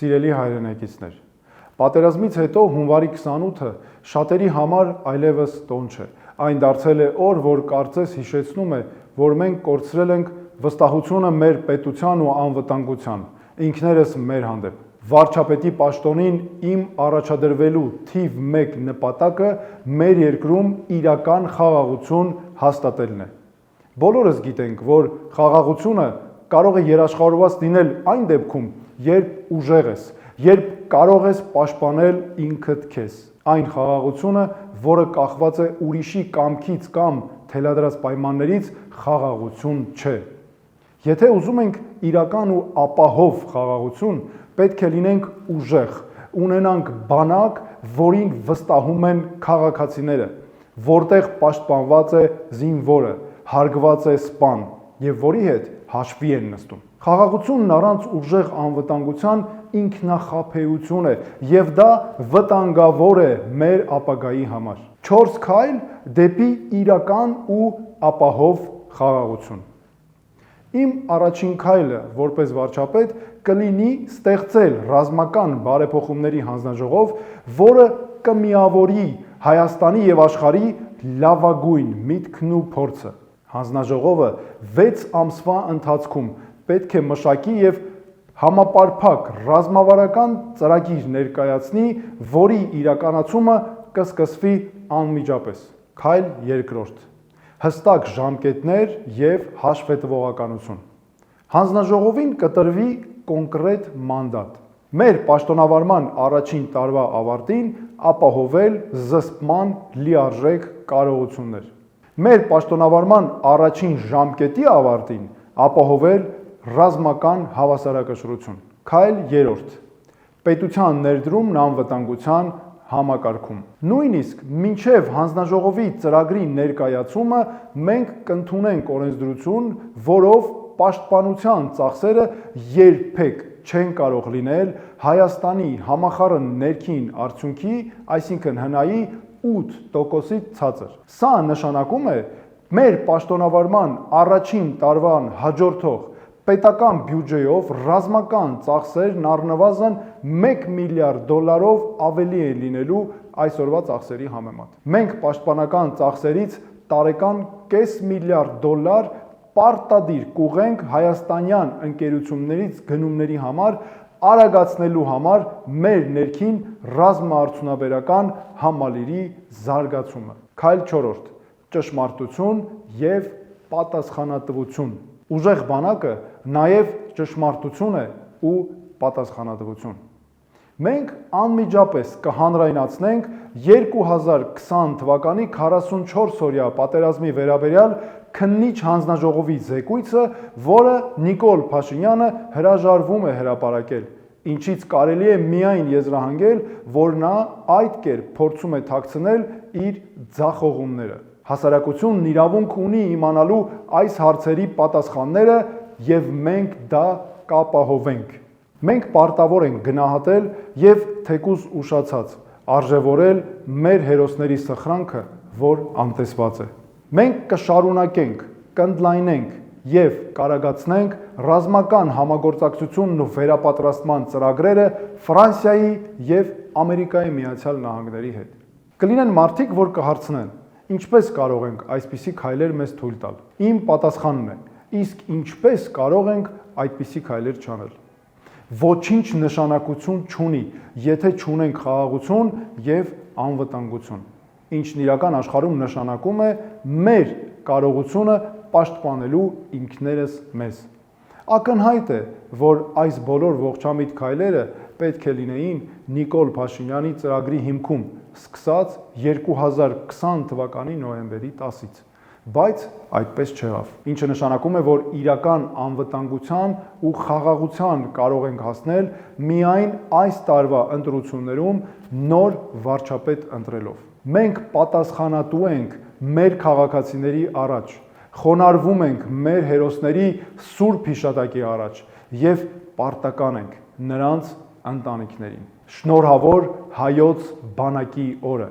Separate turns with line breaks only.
Սիրելի հայրենակիցներ, պատերազմից հետո հունվարի 28-ը շատերի համար այլևս տոն չէ։ Այն դարձել է օր, որ կարծես հիշեցնում է, որ մենք կորցրել ենք վստահությունը մեր պետության ու անվտանգության, ինքներս մեր հանդեպ։ Վարչապետի պաշտոնին իմ առաջադրվելու թիվ 1 նպատակը մեր երկրում իրական խաղաղություն հաստատելն է։ Բոլորս գիտենք, որ խաղաղությունը կարող է երաշխավորված լինել այն դեպքում, երբ ուժեղ ես, երբ կարող ես պաշտպանել ինքդ քեզ։ Այն խաղաղությունը, որը կախված է ուրիշի կամքից կամ թելադրած պայմաններից, խաղաղություն չէ։ Եթե ուզում ենք իրական ու ապահով խաղաղություն, պետք է լինենք ուժեղ, ունենանք բանակ, որին վստահում են քաղաքացիները, որտեղ պաշտպանված է զինվորը, հարգված է սպան եւ որի հետ հաշվի են նստում։ Խաղաղությունն առանց ուժեղ անվտանգության ինքնախաբեություն է եւ դա վտանգավոր է մեր ապագայի համար։ 4 քայլ դեպի իրական ու ապահով խաղաղություն։ Իմ առաջին քայլը որպես վարչապետ կլինի ստեղծել ռազմական բարեփոխումների հանձնաժողով, որը կմիավորի Հայաստանի եւ աշխարհի լավագույն միտքն ու փորձը։ Հանձնաժողովը 6 ամսվա ընթացքում պետք է մշակի եւ համապարփակ ռազմավարական ծրագիր ներկայացնի, որի իրականացումը կսկսվի անմիջապես։ Քայլ երկրորդ. հստակ ժամկետներ եւ հաշվետվողականություն։ Հանձնաժողովին կտրվի կոնկրետ մանդատ։ Մեր պաշտոնավարման առաջին տարվա ավարտին ապահովել զսպման լիարժեք կարողություններ։ Մեր պաշտոնավարման առաջին ժամկետի ավարտին ապահովել ռազմական հավասարակշռություն։ Քայլ երրորդ. պետության ներդրումն անվտանգության համակարգում։ Նույնիսկ մինչև հանձնաժողովի ծրագրի ներկայացումը մենք կընդունենք օրենսդրություն, որով պաշտպանության ծախսերը երբեք չեն կարող լինել Հայաստանի համախառն ներքին արդյունքի, այսինքն ՀՆԱ-ի 8%-ից ցածր։ Սա նշանակում է մեր պաշտոնավարման առաջին տարվան հաջորդող պետական բյուջեով ռազմական ծախսերն առնվազն $1 միլիարդ ավելի են լինելու այսօրվա ծախսերի համեմատ։ Մենք պաշտպանական ծախսերից տարեկան $0.5 միլիարդ պարտադիր կուղենք հայաստանյան ընկերություններից գնումների համար, արագացնելու համար մեր ներքին ռազմաարդյունաբերական համալիրի զարգացումը։ Քայլ 4. ճշմարտություն եւ պատասխանատվություն։ Ուժեղ բանակը նաեւ ճշմարտություն է ու պատասխանատվություն։ Մենք անմիջապես կհանրայնացնենք 2020 թվականի 44-օրյա պատերազմի վերաբերյալ քննիչ հանձնաժողովի զեկույցը, որը Նիկոլ Փաշինյանը հրաժարվում է հրապարակել, ինչից կարելի է միայն եզրահանգել, որ նա այդ կերպ փորձում է թաքցնել իր ձախողումները։ Հասարակությունն իրավունք ունի իմանալու այս հարցերի պատասխանները եւ մենք դա կապահովենք։ Մենք պարտավոր ենք գնահատել եւ թեկուզ ուշացած արժևորել մեր հերոսների սխրանքը, որ անտեսված է։ Մենք կշարունակենք, կընդլայնենք եւ կարագացնենք ռազմական համագործակցությունն ու վերապատրաստման ծրագրերը Ֆրանսիայի եւ Ամերիկայի Միացյալ Նահանգների հետ։ Կլինեն մարդիկ, որ կհարցնեն, ինչպես կարող ենք այսպիսի քայլեր մեզ թույլ տալ։ Իմ պատասխանն է, իսկ ինչպես կարող ենք այդպիսի քայլեր չանել։ Ոչինչ նշանակություն չունի, եթե չունենք խաղաղություն եւ անվտանգություն, ինչն իրական աշխարհում նշանակում է մեր կարողությունը պաշտպանելու ինքներս մեզ։ Ակնհայտ է, որ այս բոլոր ողջամիտ քայլերը պետք է լինեին Նիկոլ Փաշինյանի ծրագրի հիմքում, սկսած 2020 թվականի նոյեմբերի 10-ից, բայց այդպես չեղավ, ինչը նշանակում է, որ իրական անվտանգության ու խաղաղության կարող ենք հասնել միայն այս տարվա ընտրություններում նոր վարչապետ ընտրելով։ Մենք պատասխանատու ենք մեր քաղաքացիների առաջ, խոնարհվում ենք մեր հերոսների սուրբ հիշատակի առաջ եւ պարտական ենք նրանց ընտանիքներին։ Շնորհավոր հայոց բանակի օրը։